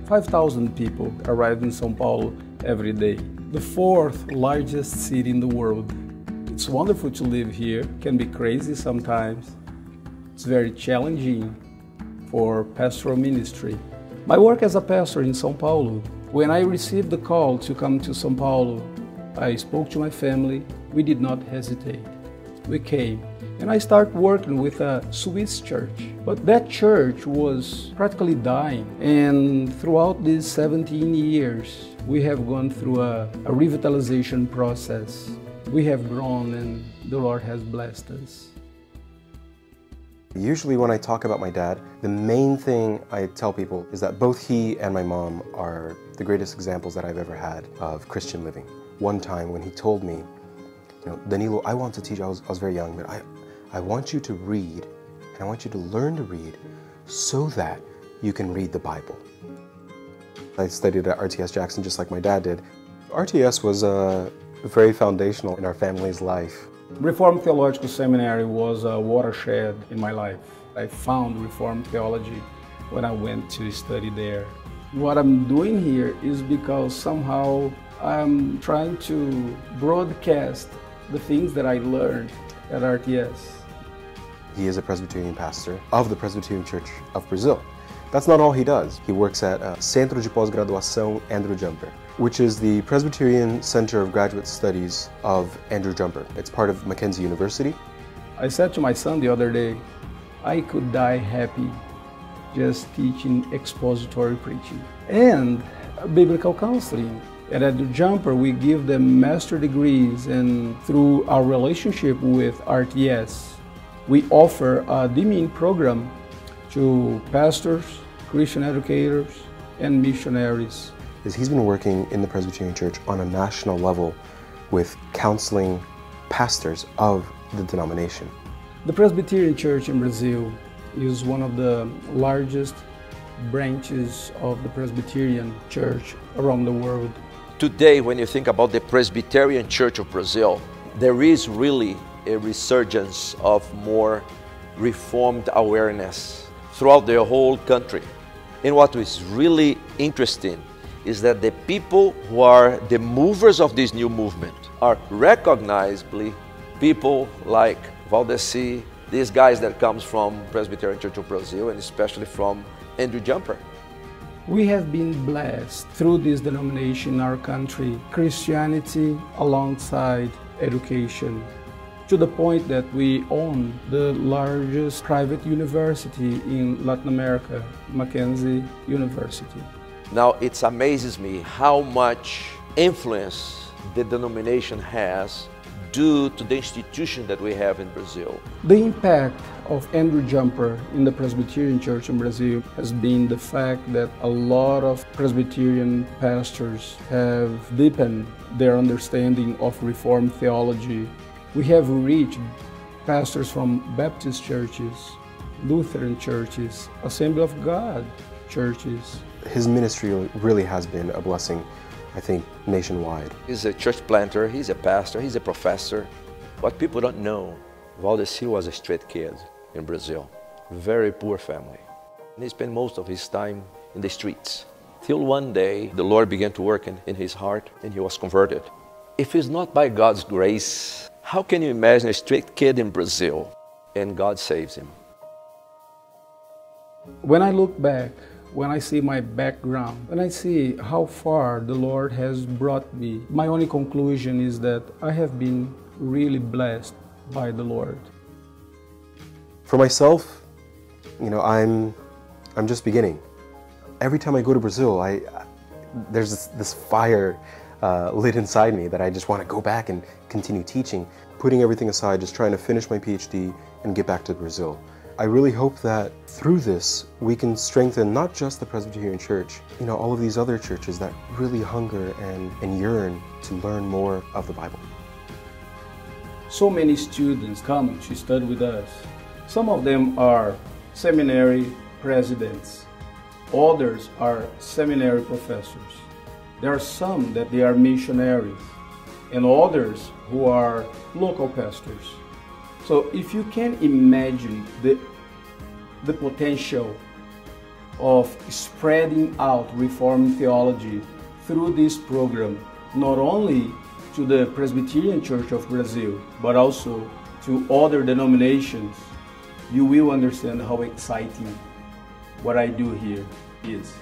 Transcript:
5,000 people arrive in São Paulo every day. The fourth largest city in the world. It's wonderful to live here. It can be crazy sometimes. It's very challenging for pastoral ministry. My work as a pastor in São Paulo, when I received the call to come to São Paulo, I spoke to my family. We did not hesitate. We came. And I started working with a Swiss church. But that church was practically dying. And throughout these 17 years, we have gone through a revitalization process. We have grown and the Lord has blessed us. Usually when I talk about my dad, the main thing I tell people is that both he and my mom are the greatest examples that I've ever had of Christian living. One time when he told me, Danilo, I want to teach, I was very young, but I want you to read, and I want you to learn to read so that you can read the Bible. I studied at RTS Jackson just like my dad did. RTS was very foundational in our family's life. Reformed Theological Seminary was a watershed in my life. I found Reformed theology when I went to study there. What I'm doing here is because somehow I'm trying to broadcast the things that I learned at RTS. He is a Presbyterian pastor of the Presbyterian Church of Brazil. That's not all he does. He works at Centro de Pós-Graduação Andrew Jumper, which is the Presbyterian Center of Graduate Studies of Andrew Jumper. It's part of Mackenzie University. I said to my son the other day, I could die happy just teaching expository preaching and biblical counseling. At Andrew Jumper, we give them master degrees, and through our relationship with RTS, we offer a DMIN program to pastors, Christian educators, and missionaries. He's been working in the Presbyterian Church on a national level with counseling pastors of the denomination. The Presbyterian Church in Brazil is one of the largest branches of the Presbyterian Church around the world. Today, when you think about the Presbyterian Church of Brazil, there is really a resurgence of more Reformed awareness throughout the whole country. And what is really interesting is that the people who are the movers of this new movement are recognizably people like Valdeci, these guys that comes from Presbyterian Church of Brazil, and especially from Andrew Jumper. We have been blessed through this denomination in our country, Christianity alongside education, to the point that we own the largest private university in Latin America, Mackenzie University. Now, it amazes me how much influence the denomination has due to the institution that we have in Brazil. The impact of Andrew Jumper in the Presbyterian Church in Brazil has been the fact that a lot of Presbyterian pastors have deepened their understanding of Reformed theology. We have reached pastors from Baptist churches, Lutheran churches, Assembly of God churches. His ministry really has been a blessing, I think, nationwide. He's a church planter, he's a pastor, he's a professor. What people don't know, Valdeci was a straight kid in Brazil, very poor family. And he spent most of his time in the streets. Till one day, the Lord began to work in his heart and he was converted. If it's not by God's grace, how can you imagine a straight kid in Brazil and God saves him? When I look back, when I see my background, when I see how far the Lord has brought me, my only conclusion is that I have been really blessed by the Lord. For myself, I'm just beginning. Every time I go to Brazil, there's this fire lit inside me that I just want to go back and continue teaching, putting everything aside, just trying to finish my PhD and get back to Brazil. I really hope that through this, we can strengthen not just the Presbyterian Church, all of these other churches that really hunger and yearn to learn more of the Bible. So many students come to study with us. Some of them are seminary presidents. Others are seminary professors. There are some that they are missionaries, and others who are local pastors. So if you can imagine the potential of spreading out Reformed theology through this program, not only to the Presbyterian Church of Brazil, but also to other denominations, you will understand how exciting what I do here is.